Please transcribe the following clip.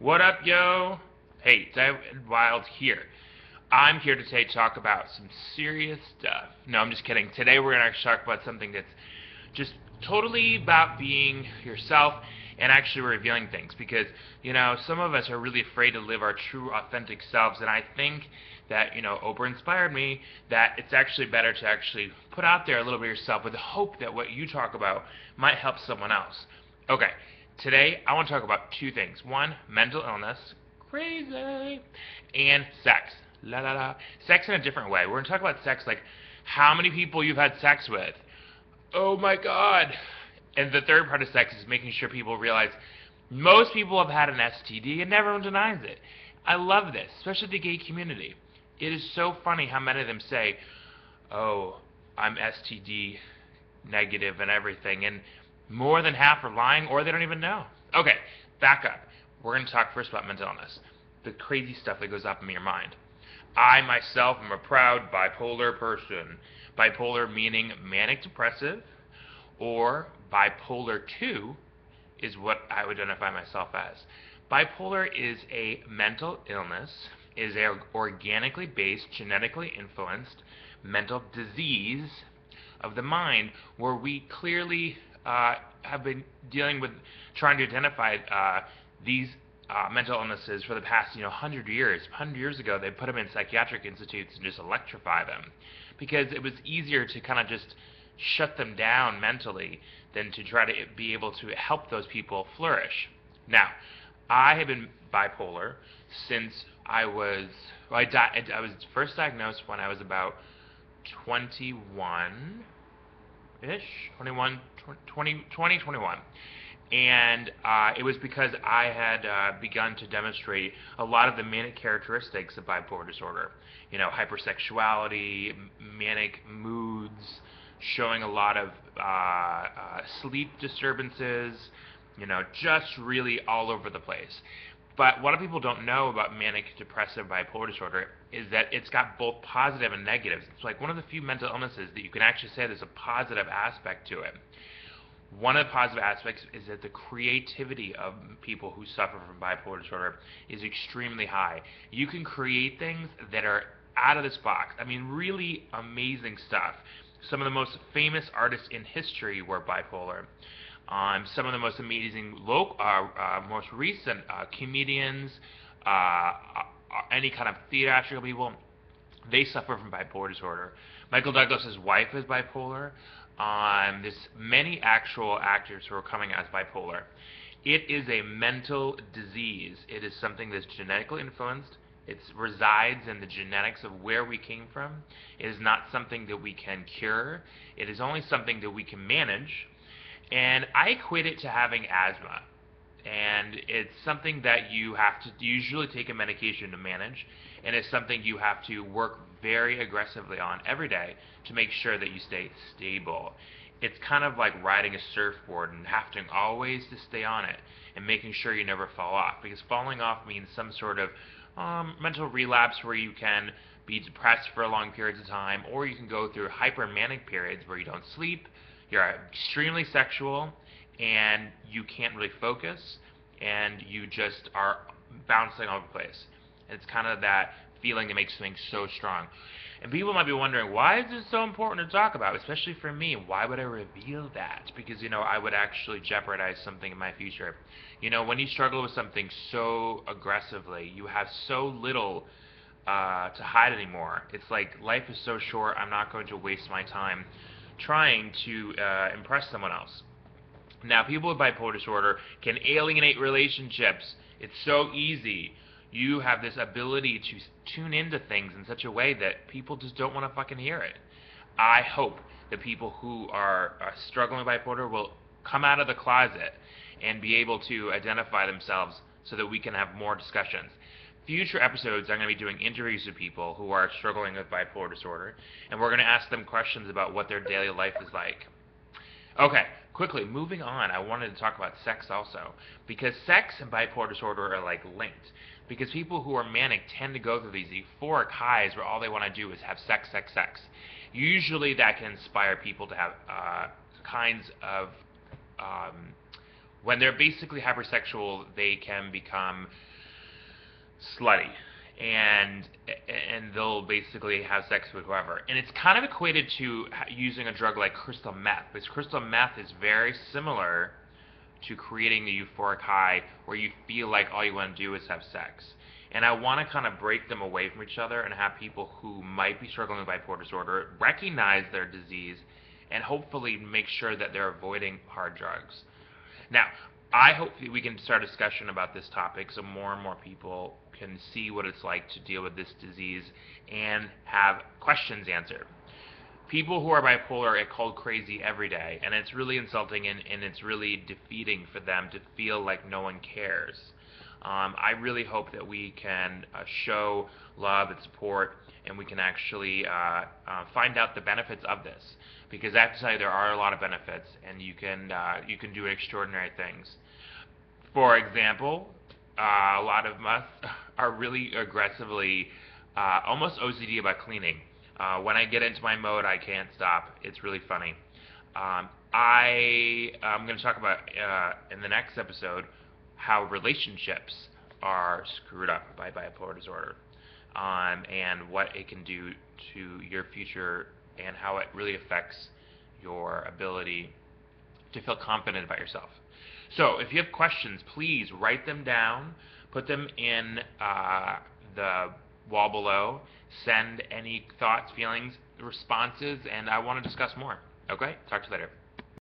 What up, yo? Hey, David Wild here. I'm here today to talk about some serious stuff. No, I'm just kidding. Today we're going to actually talk about something that's just totally about being yourself and actually revealing things because, some of us are really afraid to live our true, authentic selves, and I think that, Oprah inspired me that it's actually better to actually put out there a little bit of yourself with the hope that what you talk about might help someone else. Okay, today I want to talk about two things. One, mental illness, crazy, and sex. La la la. Sex in a different way. We're going to talk about sex like how many people you've had sex with. Oh my god. And the third part of sex is making sure people realize most people have had an STD and everyone denies it. I love this, especially the gay community. It is so funny how many of them say, oh, I'm STD negative and everything, and more than half are lying or they don't even know. Okay, back up. We're going to talk first about mental illness, the crazy stuff that goes up in your mind. I myself am a proud bipolar person. Bipolar meaning manic depressive, or bipolar 2 is what I would identify myself as. Bipolar is a mental illness, is a organically based, genetically influenced mental disease of the mind where we clearly have been dealing with trying to identify these mental illnesses for the past 100 years. 100 years ago, they put them in psychiatric institutes and just electrify them because it was easier to kind of just shut them down mentally than to try to be able to help those people flourish. Now, I have been bipolar since I was first diagnosed when I was about 21-ish, 21. And it was because I had begun to demonstrate a lot of the manic characteristics of bipolar disorder. Hypersexuality, manic moods, showing a lot of sleep disturbances, just really all over the place. But what people don't know about manic depressive bipolar disorder is that it's got both positive and negatives. It's like one of the few mental illnesses that you can actually say there's a positive aspect to it. One of the positive aspects is that the creativity of people who suffer from bipolar disorder is extremely high. You can create things that are out of this box. I mean, really amazing stuff. Some of the most famous artists in history were bipolar. Some of the most amazing, most recent comedians, any kind of theatrical people, they suffer from bipolar disorder. Michael Douglas's wife is bipolar. There's many actual actors who are coming as bipolar. It is a mental disease. It is something that's genetically influenced. It resides in the genetics of where we came from. It is not something that we can cure. It is only something that we can manage. And I equate it to having asthma. And it's something that you have to usually take a medication to manage. And it's something you have to work very aggressively on every day to make sure that you stay stable. It's kind of like riding a surfboard and having always to stay on it and making sure you never fall off. Because falling off means some sort of mental relapse where you can be depressed for long periods of time, or you can go through hypermanic periods where you don't sleep, you're extremely sexual, and you can't really focus, and you just are bouncing all over the place. And it's kind of that feeling that makes things so strong. And people might be wondering, why is this so important to talk about, especially for me? Why would I reveal that? Because, I would actually jeopardize something in my future. When you struggle with something so aggressively, you have so little to hide anymore. It's like life is so short, I'm not going to waste my time trying to impress someone else. Now, people with bipolar disorder can alienate relationships. It's so easy. You have this ability to tune into things in such a way that people just don't want to fucking hear it. I hope that people who are struggling with bipolar will come out of the closet and be able to identify themselves so that we can have more discussions. Future episodes, I'm going to be doing interviews with people who are struggling with bipolar disorder, and we're going to ask them questions about what their daily life is like. Okay, quickly, moving on, I wanted to talk about sex also, because sex and bipolar disorder are like linked, because people who are manic tend to go through these euphoric highs where all they want to do is have sex. Usually that can inspire people to have kinds of, when they're basically hypersexual, they can become slutty, and they'll basically have sex with whoever. And it's kind of equated to using a drug like crystal meth, because crystal meth is very similar to creating the euphoric high where you feel like all you want to do is have sex. And I want to kind of break them away from each other and have people who might be struggling with bipolar disorder recognize their disease and hopefully make sure that they're avoiding hard drugs. Now, I hope that we can start a discussion about this topic so more and more people can see what it's like to deal with this disease and have questions answered. People who are bipolar get called crazy every day, and it's really insulting and it's really defeating for them to feel like no one cares. I really hope that we can show love and support, and we can actually find out the benefits of this. Because I have to tell you, there are a lot of benefits, and you can do extraordinary things. For example, a lot of us are really aggressively, almost OCD about cleaning. When I get into my mode, I can't stop. It's really funny. I'm going to talk about in the next episode how relationships are screwed up by bipolar disorder, and what it can do to your future and how it really affects your ability to feel confident about yourself. So if you have questions, please write them down, put them in the wall below, send any thoughts, feelings, responses, and I want to discuss more. Okay? Talk to you later.